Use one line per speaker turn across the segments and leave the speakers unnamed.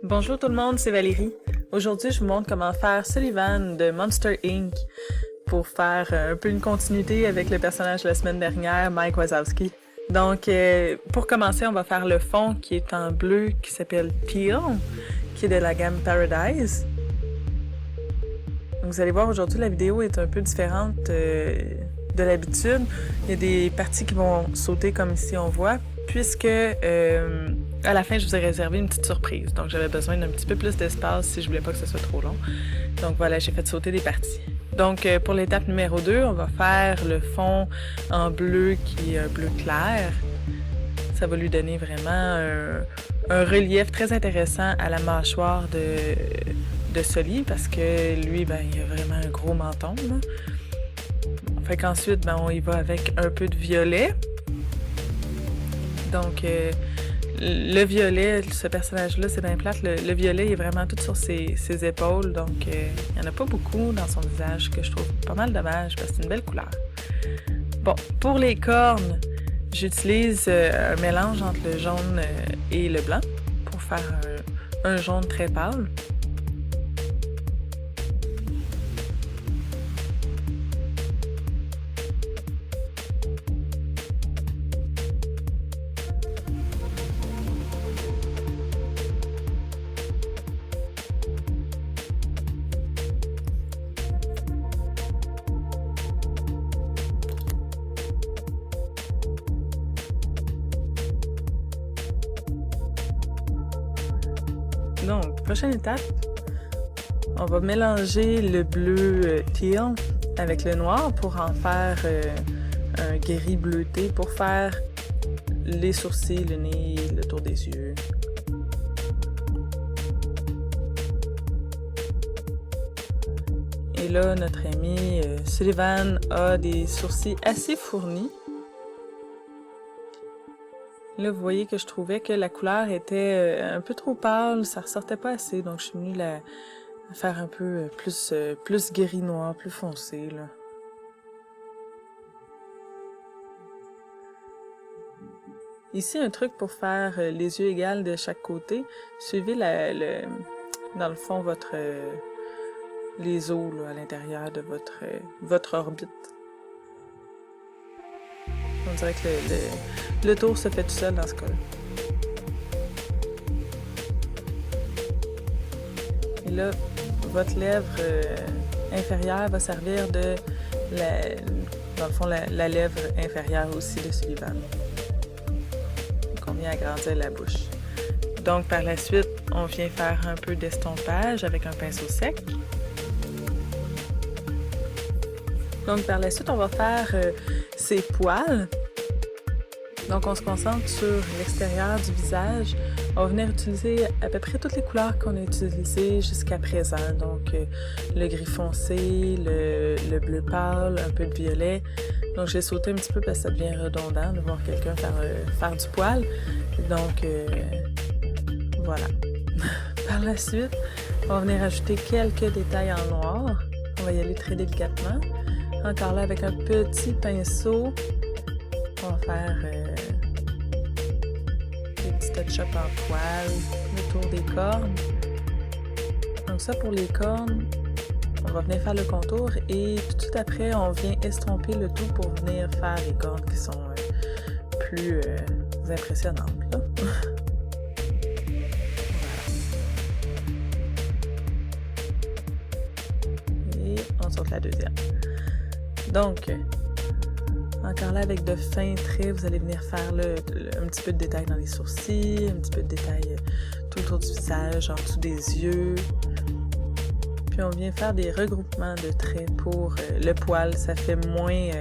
Bonjour tout le monde, c'est Valérie. Aujourd'hui, je vous montre comment faire Sullivan de Monster Inc. pour faire un peu une continuité avec le personnage de la semaine dernière, Mike Wazowski. Donc, pour commencer, on va faire le fond qui est en bleu, qui s'appelle Teal, qui est de la gamme Paradise. Donc, vous allez voir, aujourd'hui, la vidéo est un peu différente de l'habitude. Il y a des parties qui vont sauter comme ici on voit, puisque à la fin, je vous ai réservé une petite surprise. Donc, j'avais besoin d'un petit peu plus d'espace si je voulais pas que ce soit trop long. Donc, voilà, j'ai fait sauter des parties. Donc, pour l'étape numéro 2, on va faire le fond en bleu qui est un bleu clair. Ça va lui donner vraiment un relief très intéressant à la mâchoire de Sully parce que lui, ben, il a vraiment un gros menton, là. Fait qu'ensuite, ben, on y va avec un peu de violet. Donc, le violet, ce personnage-là, c'est bien plate. Le violet, il est vraiment tout sur ses épaules. Donc, il n'y en a pas beaucoup dans son visage, que je trouve pas mal dommage parce que c'est une belle couleur. Bon, pour les cornes, j'utilise un mélange entre le jaune et le blanc pour faire un jaune très pâle. Donc, prochaine étape, on va mélanger le bleu teal avec le noir pour en faire un gris bleuté pour faire les sourcils, le nez, le tour des yeux. Et là, notre ami Sullivan a des sourcils assez fournis. Là, vous voyez que je trouvais que la couleur était un peu trop pâle, ça ressortait pas assez, donc je suis venue la faire un peu plus gris noir, plus foncé, là. Ici, un truc pour faire les yeux égales de chaque côté, suivez dans le fond les os là, à l'intérieur de votre orbite. On dirait que le tour se fait tout seul dans ce cas-là. Et là, votre lèvre inférieure va servir dans le fond, la lèvre inférieure aussi de Sullivan. Donc, on vient agrandir la bouche. Donc, par la suite, on vient faire un peu d'estompage avec un pinceau sec. Donc, par la suite, on va faire ses poils. Donc, on se concentre sur l'extérieur du visage. On va venir utiliser à peu près toutes les couleurs qu'on a utilisées jusqu'à présent. Donc, le gris foncé, le bleu pâle, un peu de violet. Donc, j'ai sauté un petit peu parce que ça devient redondant de voir quelqu'un faire du poil. Donc, voilà. Par la suite, on va venir ajouter quelques détails en noir. On va y aller très délicatement. Encore là, avec un petit pinceau, on va faire des petits touch-ups en poil, le tour des cornes. Donc ça, pour les cornes, on va venir faire le contour et tout de suite après, on vient estomper le tout pour venir faire les cornes qui sont plus impressionnantes, là. Et on saute la deuxième. Donc, encore là, avec de fins traits, vous allez venir faire un petit peu de détail dans les sourcils, un petit peu de détail tout autour du visage, en dessous des yeux. Puis on vient faire des regroupements de traits pour le poil. Ça fait moins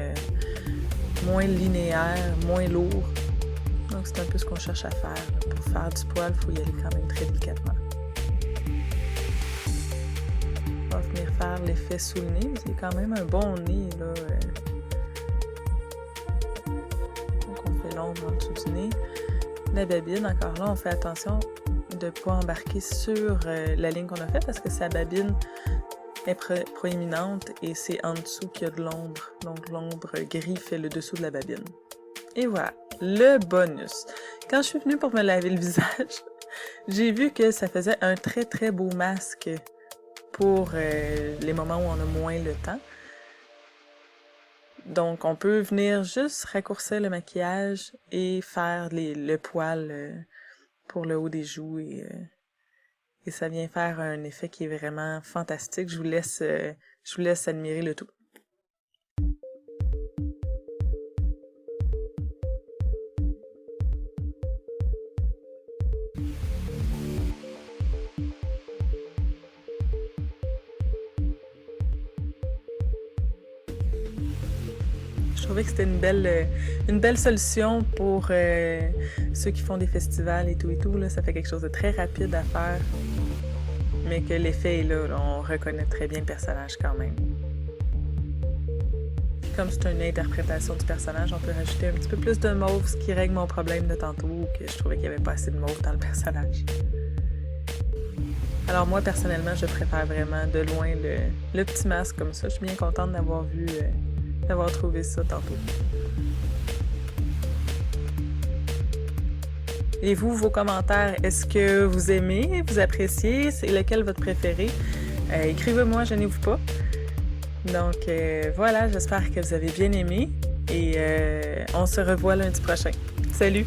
linéaire, moins lourd. Donc c'est un peu ce qu'on cherche à faire. Pour faire du poil, il faut y aller quand même très délicatement. On va venir faire l'effet sous le nez. Vous avez quand même un bon nez, là. Donc on fait l'ombre en dessous du nez. La babine, encore là, on fait attention de ne pas embarquer sur la ligne qu'on a faite parce que sa babine est proéminente et c'est en dessous qu'il y a de l'ombre. Donc l'ombre gris fait le dessous de la babine. Et voilà, le bonus. Quand je suis venue pour me laver le visage, J'ai vu que ça faisait un très très beau masque pour les moments où on a moins le temps. Donc, on peut venir juste raccourcir le maquillage et faire le poil pour le haut des joues et ça vient faire un effet qui est vraiment fantastique. Je vous laisse admirer le tout. Je trouvais que c'était une belle solution pour ceux qui font des festivals et tout. Là. Ça fait quelque chose de très rapide à faire, mais que l'effet est là. On reconnaît très bien le personnage quand même. Puis comme c'est une interprétation du personnage, on peut rajouter un petit peu plus de mauve, ce qui règle mon problème de tantôt, que je trouvais qu'il n'y avait pas assez de mauve dans le personnage. Alors moi, personnellement, je préfère vraiment de loin le petit masque comme ça. Je suis bien contente d'avoir d'avoir trouvé ça tantôt. Et vous, vos commentaires, est-ce que vous aimez, vous appréciez? C'est lequel votre préféré? Écrivez-moi, gênez-vous pas. Donc voilà, j'espère que vous avez bien aimé et on se revoit lundi prochain. Salut!